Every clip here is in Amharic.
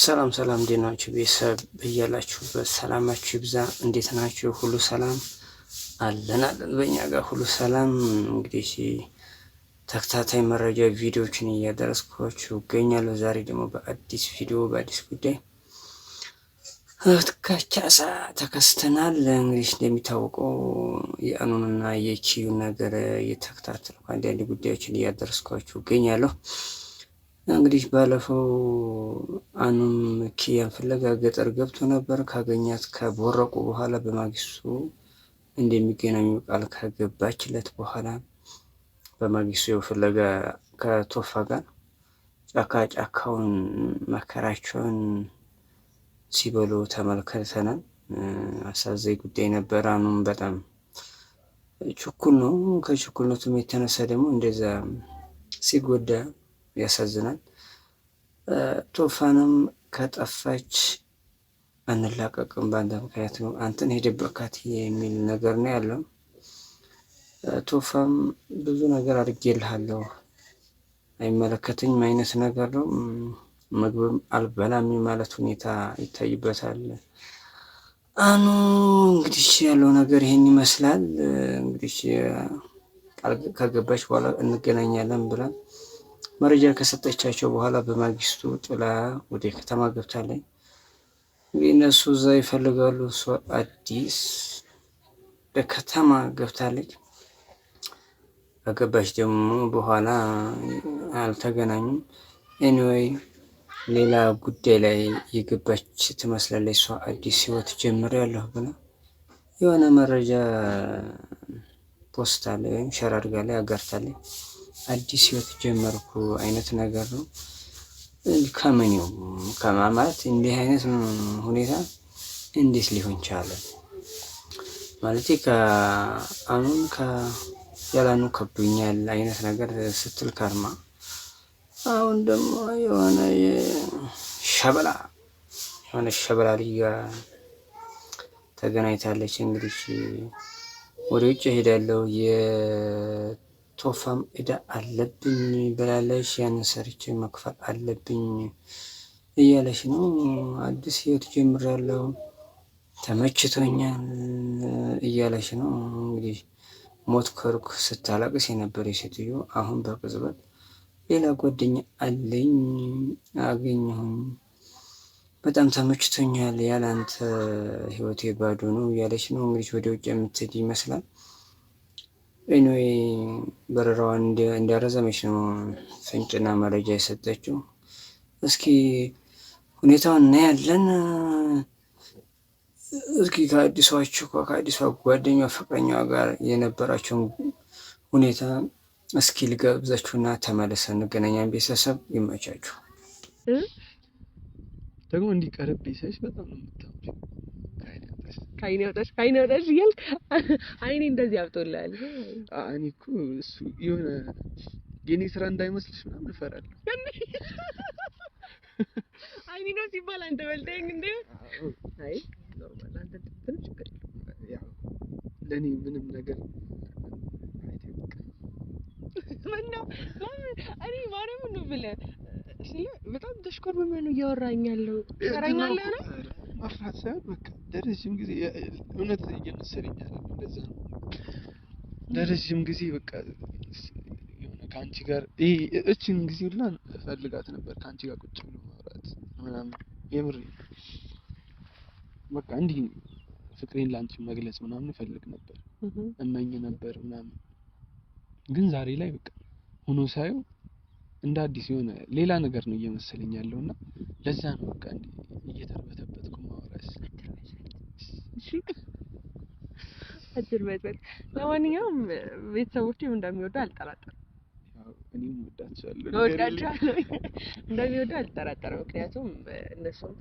ሰላም ሰላም እንዴት ናችሁ? ቤተሰብ በያላችሁበት ሰላማችሁ ይብዛ። እንዴት ናችሁ? ሁሉ ሰላም አለን። በእኛ ጋር ሁሉ ሰላም። እንግዲህ ተከታታይ መረጃ ቪዲዮዎችን እያደረስኳችሁ እገኛለሁ። ዛሬ ደግሞ በአዲስ ቪዲዮ በአዲስ ጉዳይ ካቻሳ ተከስተናል። እንግዲህ እንደሚታወቀው የአኑንና የኪዩ ነገር እየተከታተልኩ አንዳንድ ጉዳዮችን እያደረስኳችሁ እገኛለሁ። እንግዲህ ባለፈው አኑም ኪያን ፍለጋ ገጠር ገብቶ ነበር። ካገኛት ከቦረቁ በኋላ በማግስቱ እንደሚገናኙ ቃል ከገባችለት በኋላ በማግስቱ ፍለጋ ከቶፋ ጋር ጫካውን መከራቸውን ሲበሉ ተመልክተናል። አሳዛኝ ጉዳይ ነበር። አኑም በጣም ችኩል ነው። ከችኩልነቱም የተነሳ ደግሞ እንደዛ ሲጎዳ ያሳዝናል። ቶፋንም ከጠፋች አንላቀቅም በአንተ ምክንያት ነው፣ አንተን ሄደበካት የሚል ነገር ነው ያለው። ቶፋም ብዙ ነገር አድርጌልሃለሁ አይመለከተኝም አይነት ነገር ነው። ምግብም አልበላም ማለት ሁኔታ ይታይበታል። አኑ እንግዲህ ያለው ነገር ይሄን ይመስላል። እንግዲህ ከገባች በኋላ እንገናኛለን ብላ መረጃ ከሰጠቻቸው በኋላ በማግስቱ ጥላ ወደ ከተማ ገብታለች። እንግዲህ እነሱ እዛ ይፈልጋሉ፣ እሷ አዲስ በከተማ ገብታለች። ከገባች ደግሞ በኋላ አልተገናኙም። ኤኒዌይ ሌላ ጉዳይ ላይ የገባች ትመስላለች። እሷ አዲስ ህይወት ጀምሬያለሁ ብላ የሆነ መረጃ ፖስታለች ወይም ሸር አድርጋለች፣ አጋርታለች። አዲስ ህይወት ጀመርኩ አይነት ነገር ነው። ከምኔው ከማማት እንዲህ አይነት ሁኔታ እንዴት ሊሆን ቻለ? ማለት ከአኑን ያላኑ ከብኛል አይነት ነገር ስትል ከርማ አሁን ደግሞ የሆነ ሸበላ ልጅ ጋር ተገናኝታለች። እንግዲህ ወደ ውጭ ሄዳለሁ ቶፋም እዳ አለብኝ ብላለች። ያንን ሰርቼ መክፈል አለብኝ እያለች ነው። አዲስ ህይወት ጀምሬያለሁ ተመችቶኛል እያለች ነው። እንግዲህ ሞት ከሩቅ ስታለቅስ የነበረ ሴትዮ አሁን በቅጽበት ሌላ ጓደኛ አለኝ አገኘሁኝ፣ በጣም ተመችቶኛል፣ ያላንተ ህይወቴ ባዶ ነው እያለች ነው። እንግዲህ ወደ ውጭ የምትሄድ ይመስላል። ኤኒዌይ በረራዋን እንዲያረዘመች ነው ፍንጭና መረጃ የሰጠችው። እስኪ ሁኔታውን እናያለን። እስኪ ከአዲሷ ጓደኛ ፍቅረኛዋ ጋር የነበራቸውን ሁኔታ እስኪ ልጋብዛችሁና ተመልሰን እንገናኛለን። ቤተሰብ ይመቻችሁ። ደግሞ እንዲቀርብ ይሰሽ በጣም ነው የምታምጪው። ካይኔ ወጣሽ እያልክ አይኔ እንደዚህ አብጦልሃል። እኔ እኮ እሱ የሆነ የኔ ስራ እንዳይመስልሽ ምናምን እፈራለሁ። አይኔ ነው ሲባል አንተ በልተኸኝ እንደ አይ ኖርማል አንተ ትንሽ ችግር ያው ለኔ ምንም ነገር ምነው እኔ ማርያምን ነው ብለህ በጣም ተሽኮርመመህ ነው እያወራኝ ያለው። ተራኛለህ ነው መፍራት ሳይሆን በቃ ለረጅም ጊዜ እውነት እየመሰለኝ አይደል? እንደዛ ነው። ለረጅም ጊዜ በቃ የሆነ ከአንቺ ጋር እቺን ጊዜ ሁላ ፈልጋት ነበር፣ ከአንቺ ጋር ቁጭ ብሎ ማውራት ምናምን። የምር በቃ እንዲህ ፍቅሬን ላንቺ መግለጽ ምናምን እፈልግ ነበር፣ እመኝ ነበር ምናምን። ግን ዛሬ ላይ በቃ ሆኖ ሳየው እንደ አዲስ የሆነ ሌላ ነገር ነው እየመሰለኝ ያለውና ለዛ ነው በቃ እንዴ እየተርበተበትኩ ማውራስ። እሺ አትርበትበት። ለማንኛውም ቤተሰቦቼም እንደሚወዱ አልጠራጠርም። ያው እኔም ወዳቸዋለሁ እንደሚወዱ አልጠራጠርም። ምክንያቱም እነሱም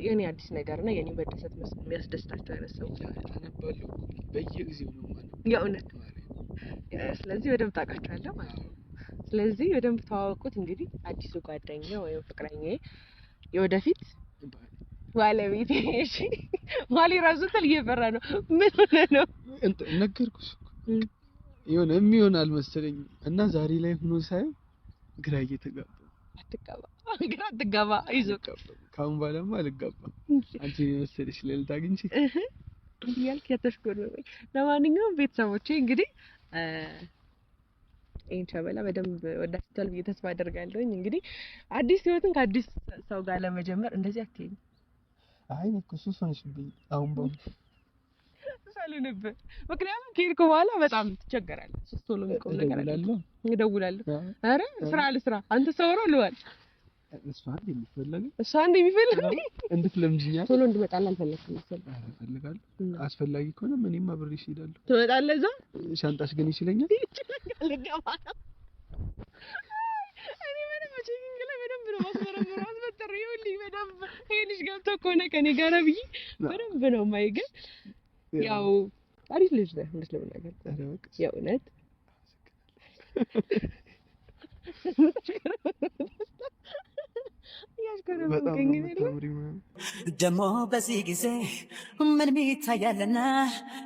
የኔ አዲስ ነገርና የኔ መደሰት የሚያስደስታቸው አይነት ሰዎች አነባለሁ በየጊዜው ነው ማለት የእውነት። ስለዚህ በደንብ ታውቃቸዋለህ ማለት ነው። ስለዚህ በደንብ ተዋወቁት። እንግዲህ አዲሱ ጓደኛ ወይም ፍቅረኛዬ የወደፊት ባለቤቴ። እሺ ማሊ ራሱ እየፈራ ነው። ምን ሆነ ነው ነገርኩሽ የሆነ የሚሆን አልመሰለኝም። እና ዛሬ ላይ ሆኖ ሳይሆን ግራ እየተጋባ ግራ አትጋባ። ይዞ ካሁን በኋላማ አልጋባም። አንቺ የመሰለሽ ልዕልት አግኝቼ እያልክ ያተሽጎረበኝ። ለማንኛውም ቤተሰቦቼ እንግዲህ ይሄን ሸበላ በደንብ ወዳችኋል ብዬ ተስፋ አደርጋለሁኝ። እንግዲህ አዲስ ህይወትን ከአዲስ ሰው ጋር ለመጀመር እንደዚህ አትይኝ። አይ እኮ ሱስ ሆነሽብኝ አሁን ሳልነበር ምክንያቱም ከሄድኩ በኋላ በጣም ትቸገራለህ። ሱስ ቶሎ የሚቆም ነገር አይደለም። እደውላለሁ። ኧረ ስራ ልስራ አንተ ሰውሮ ልዋል እሷ እንደሚፈልግ እንድትለምጂኝ ቶሎ እንድመጣልህ አልፈለግኩም መሰለኝ። እፈልጋለሁ። አስፈላጊ ከሆነ እኔም አብሬሽ እሄዳለሁ። ትመጣለህ እዛ? ሻንጣሽ ግን ይችለኛል። እኔ ምንም ቼኪንግ ላይ በደንብ ነው ማስመረምረው። ይኸውልኝ በደንብ ይሄ ልጅ ገብቶ ከሆነ ከኔ ጋር ብዬ በደንብ ነው የማይ። ግን ያው አሪፍ ልጅ ነህ እንደት ለምናገር የእውነት ደሞ በዚህ ጊዜ ምን ይታያልና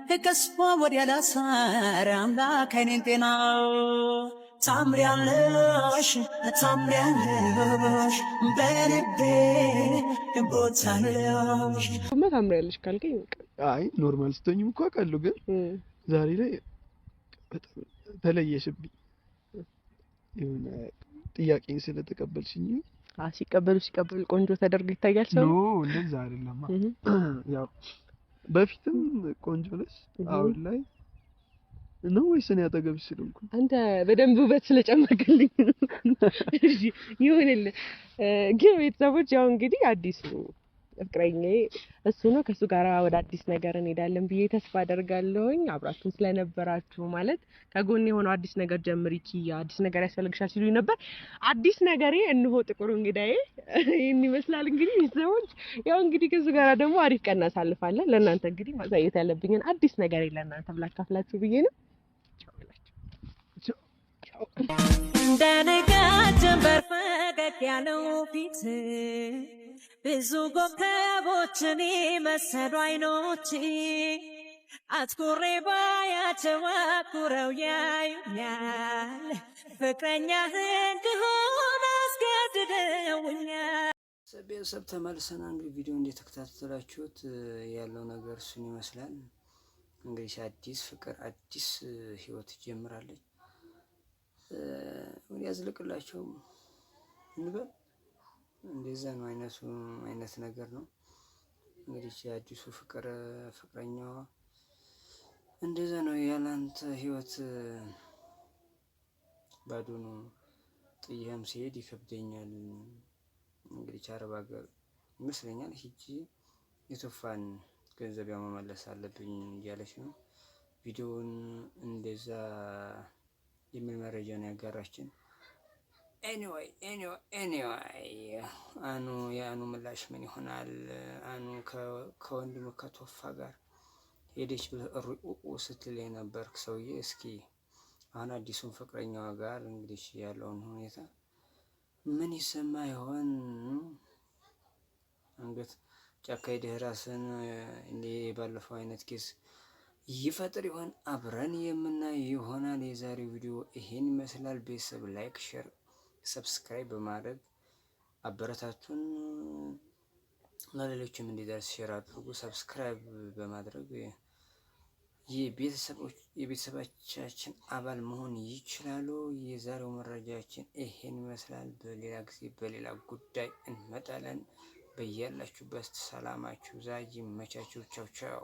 ከቀስፎ ወዲያ ላሳር አምላክ አይኔን ጤና ታምሪያለሽ በልቤ ቦታለሽ ታምሪያለሽ ካልከኝ አይ ኖርማል ስትሆኝም እኮ አውቃለሁ። ግን ዛሬ ላይ በጣም ተለየሽብኝ። የሆነ ጥያቄን ስለተቀበልሽኝ ሲቀበሉ ቆንጆ ተደርጎ ይታያል ሰው። ኖ እንደዛ አይደለም። ያው በፊትም ቆንጆ ነሽ፣ አሁን ላይ ነው ወይስ እኔ አጠገብሽ ስለሆንኩ? አንተ በደንብ ውበት ስለጨመርክልኝ እሺ ይሁንልህ። ግን ቤተሰቦች ያው እንግዲህ አዲሱ ፍቅረኛዬ እሱ ነው። ከሱ ጋር ወደ አዲስ ነገር እንሄዳለን ብዬ ተስፋ አደርጋለሁኝ። አብራችሁን ስለነበራችሁ ማለት ከጎን የሆነው አዲስ ነገር ጀምሪ ኪያ አዲስ ነገር ያስፈልግሻል ሲሉኝ ነበር። አዲስ ነገሬ እንሆ ጥቁሩ እንግዳዬ ይሄን ይመስላል። እንግዲህ ቤተሰቦች ያው እንግዲህ ከሱ ጋር ደግሞ አሪፍ ቀን እናሳልፋለን። ለእናንተ እንግዲህ ማሳየት ያለብኝን አዲስ ነገር ለእናንተ ብላካፍላችሁ ብዬ ነው። እንደንጋት ጀንበር ፈገግ ያለው ፊት ብዙ ኮከቦችን መሰሉ አይኖች አትኩሬ ባያቸው አኩረው ያዩኛል ፍቅረኛህ እንድሆን አስገድደውኛል። ቤተሰብ ተመልሰን አንዱ ቪዲዮ እንደተከታተላችሁት ያለው ነገር እሱን ይመስላል። እንግዲህ አዲስ ፍቅር አዲስ ህይወት ጀምራለች። ምን ያዝልቅላቸው እንበል እንደዛ ነው አይነት ነገር ነው። እንግዲህ አዲሱ ፍቅረኛዋ እንደዛ ነው። ያላንተ ህይወት ባዶ ነው፣ ጥያም ሲሄድ ይከብደኛል። እንግዲህ አረብ ሀገር ይመስለኛል ሂጂ የቶፋን ገንዘብ ያመመለስ አለብኝ እያለች ነው። ቪዲዮውን እንደዛ የሚል መረጃ ነው ያጋራችን። ኤኒዌይ የአኑ ምላሽ ምን ይሆናል? አኑ ከወንድሙ ከቶፋ ጋር ሄደች ብለህ ስትል የነበርክ ሰውዬ እስኪ አሁን አዲሱን ፍቅረኛዋ ጋር እንግዲህ ያለውን ሁኔታ ምን ይሰማ ይሆን? አንገት ጫካ ሄደህ ራስን እንደ ባለፈው አይነት ኬስ ይፈጥር ይሆን? አብረን የምናይ ይሆናል። የዛሬው ቪዲዮ ይሄን ይመስላል። ቤተሰብ ላይክ፣ ሼር፣ ሰብስክራይብ በማድረግ አበረታቱን። ለሌሎችም እንዲደርስ ሼር አድርጉ። ሰብስክራይብ በማድረግ የቤተሰባችን አባል መሆን ይችላሉ። የዛሬው መረጃችን ይሄን ይመስላል። በሌላ ጊዜ በሌላ ጉዳይ እንመጣለን። በያላችሁበት ሰላማችሁ ዛጂ መቻችሁ። ቻው ቻው።